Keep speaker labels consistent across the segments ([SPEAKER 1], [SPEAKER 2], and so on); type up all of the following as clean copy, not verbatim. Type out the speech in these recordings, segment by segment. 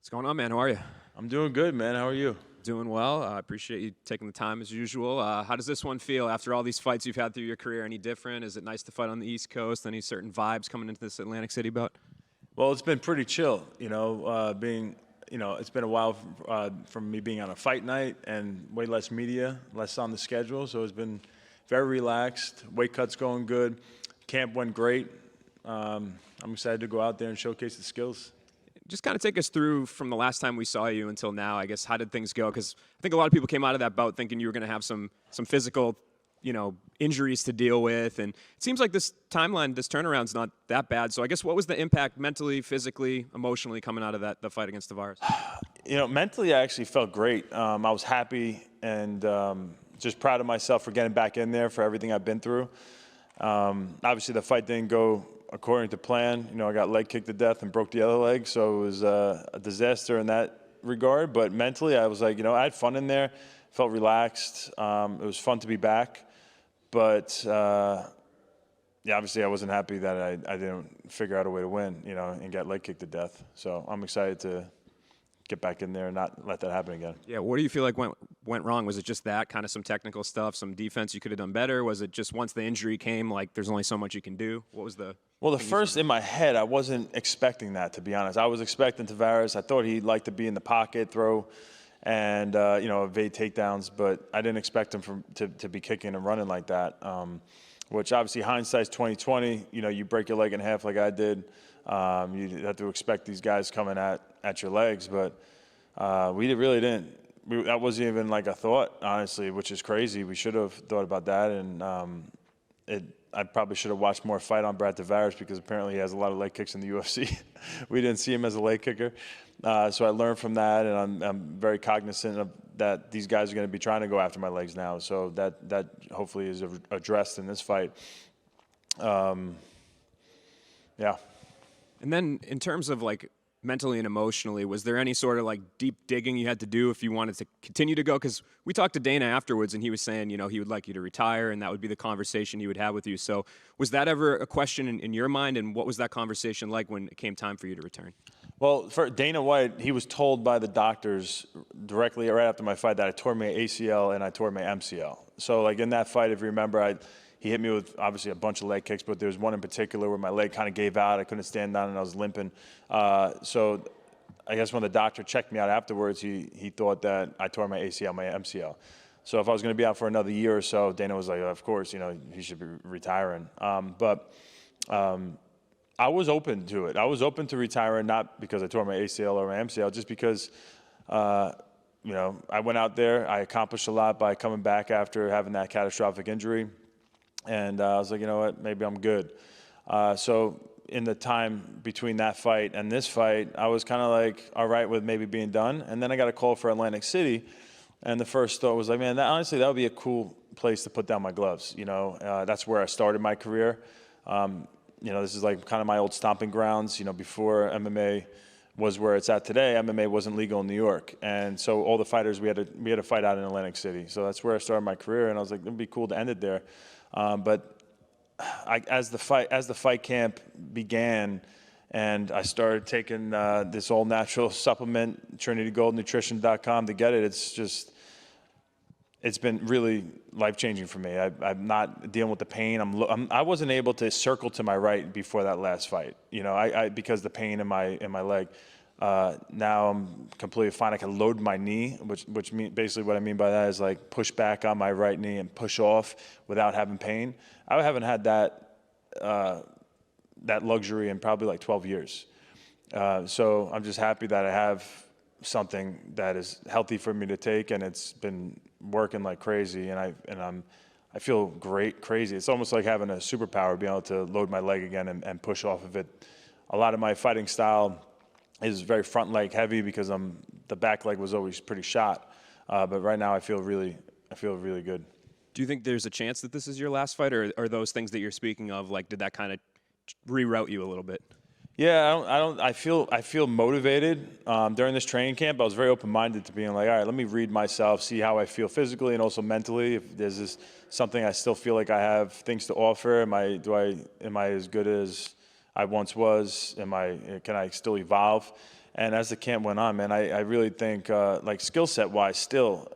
[SPEAKER 1] What's going on, man? How are you?
[SPEAKER 2] I'm doing good, man. How are you?
[SPEAKER 1] Doing well. I appreciate you taking the time as usual. How does this one feel after all these fights you've had through your career? Any different? Is it nice to fight on the East Coast? Any certain vibes coming into this Atlantic City bout?
[SPEAKER 2] Well, it's been pretty chill, it's been a while from me being on a fight night and way less media, less on the schedule. So it's been very relaxed. Weight cut's going good. Camp went great. I'm excited to go out there and showcase the skills.
[SPEAKER 1] Just kind of take us through from the last time we saw you until now. I guess how did things go? Because I think a lot of people came out of that bout thinking you were going to have some physical, injuries to deal with, and it seems like this timeline, this turnaround's not that bad. So I guess what was the impact mentally, physically, emotionally coming out of the fight against Tavares?
[SPEAKER 2] Mentally, I actually felt great. I was happy and just proud of myself for getting back in there for everything I've been through. Obviously, the fight didn't go according to plan. I got leg kicked to death and broke the other leg, so it was a disaster in that regard. But mentally, I was like, I had fun in there, felt relaxed. It was fun to be back. But, obviously I wasn't happy that I didn't figure out a way to win, and get leg kicked to death. So I'm excited to get back in there and not let that happen again.
[SPEAKER 1] Yeah, what do you feel like went wrong? Was it just that, kind of some technical stuff, some defense you could have done better? Was it just once the injury came, like there's only so much you can do? What was the...
[SPEAKER 2] Well, the first in my head, I wasn't expecting that, to be honest. I was expecting Tavares. I thought he'd like to be in the pocket, throw, and evade takedowns, but I didn't expect him to be kicking and running like that. Which obviously hindsight's 2020. You break your leg in half like I did. You have to expect these guys coming at your legs, but we really didn't. That wasn't even like a thought, honestly, which is crazy. We should have thought about that, and I probably should have watched more fight on Brad Tavares because apparently he has a lot of leg kicks in the UFC. We didn't see him as a leg kicker. So I learned from that, and I'm very cognizant of that these guys are going to be trying to go after my legs now. So that hopefully is addressed in this fight. Yeah.
[SPEAKER 1] And then in terms of like mentally and emotionally, was there any sort of like deep digging you had to do if you wanted to continue to go? Because we talked to Dana afterwards, and he was saying, he would like you to retire, and that would be the conversation he would have with you. So was that ever a question in your mind, and what was that conversation like when it came time for you to return?
[SPEAKER 2] Well, for Dana White, he was told by the doctors directly right after my fight that I tore my ACL and I tore my MCL. So like in that fight, if you remember, he hit me with obviously a bunch of leg kicks, but there was one in particular where my leg kind of gave out. I couldn't stand down and I was limping. So I guess when the doctor checked me out afterwards, he thought that I tore my ACL, my MCL. So if I was going to be out for another year or so, Dana was like, of course, he should be retiring. I was open to it. I was open to retiring, not because I tore my ACL or my MCL, just because, I went out there. I accomplished a lot by coming back after having that catastrophic injury. And I was like, you know what, maybe I'm good. So in the time between that fight and this fight, I was kind of like, all right with maybe being done. And then I got a call for Atlantic City. And the first thought was like, man, honestly, that would be a cool place to put down my gloves. That's where I started my career. This is like kind of my old stomping grounds. Before MMA was where it's at today, MMA wasn't legal in New York. And so all the fighters, we had to fight out in Atlantic City. So that's where I started my career. And I was like, it'd be cool to end it there. But as the fight camp began, and I started taking this all natural supplement, TrinityGoldNutrition.com, to get it, it's been really life-changing for me. I'm not dealing with the pain. I wasn't able to circle to my right before that last fight, because the pain in my leg. Now I'm completely fine. I can load my knee, which basically what I mean by that is like push back on my right knee and push off without having pain. I haven't had that luxury in probably like 12 years. So I'm just happy that I have something that is healthy for me to take, and it's been working like crazy, and I feel great, crazy. It's almost like having a superpower, being able to load my leg again and push off of it. A lot of my fighting style is very front leg heavy because the back leg was always pretty shot. But right now I feel really good.
[SPEAKER 1] Do you think there's a chance that this is your last fight, or are those things that you're speaking of, like, did that kind of reroute you a little bit?
[SPEAKER 2] Yeah, I feel motivated. During this training camp, I was very open-minded to being like, all right, let me read myself, see how I feel physically and also mentally. If there's something I still feel like I have things to offer, am I as good as I once was? Can I still evolve? And as the camp went on, man, I really think, like skill set wise still,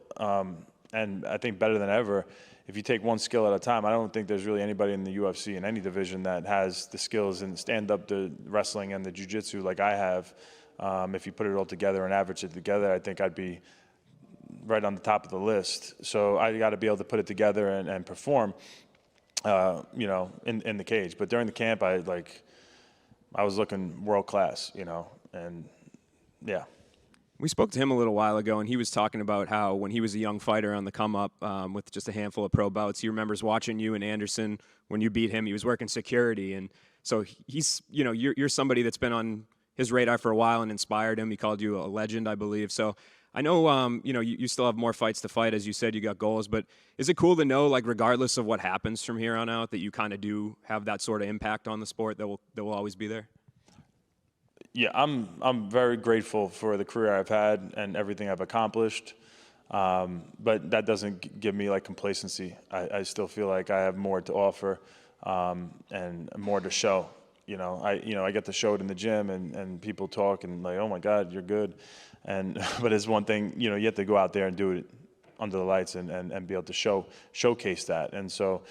[SPEAKER 2] and I think better than ever, if you take one skill at a time, I don't think there's really anybody in the UFC in any division that has the skills in stand-up, the wrestling, and the jiu-jitsu like I have. If you put it all together and average it together, I think I'd be right on the top of the list. So I got to be able to put it together and perform, you know, in the cage. But during the camp, I was looking world class, you know, and yeah.
[SPEAKER 1] We spoke to him a little while ago, and he was talking about how when he was a young fighter on the come up with just a handful of pro bouts, he remembers watching you and Anderson when you beat him. He was working security, and so he's, you know, you're somebody that's been on his radar for a while and inspired him. He called you a legend, I believe. So I know, you know, you still have more fights to fight, as you said, you got goals, but is it cool to know, like, regardless of what happens from here on out, that you kind of do have that sort of impact on the sport that will always be there?
[SPEAKER 2] Yeah, I'm very grateful for the career I've had and everything I've accomplished, but that doesn't give me like complacency. I still feel like I have more to offer and more to show. You know, I get to show it in the gym and people talk and like, oh my God, you're good, but it's one thing, you know, you have to go out there and do it under the lights and be able to showcase that. And so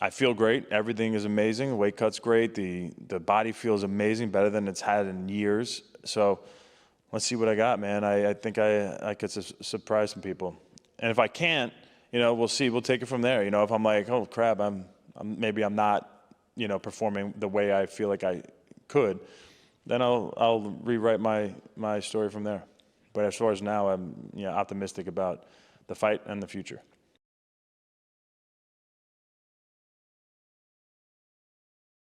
[SPEAKER 2] I feel great. Everything is amazing. The weight cut's great. The body feels amazing, better than it's had in years. So let's see what I got, man. I think I could surprise some people. And if I can't, you know, we'll see. We'll take it from there. You know, if I'm like, oh crap, maybe I'm not, you know, performing the way I feel like I could, then I'll rewrite my story from there. But as far as now, I'm, you know, optimistic about the fight and the future.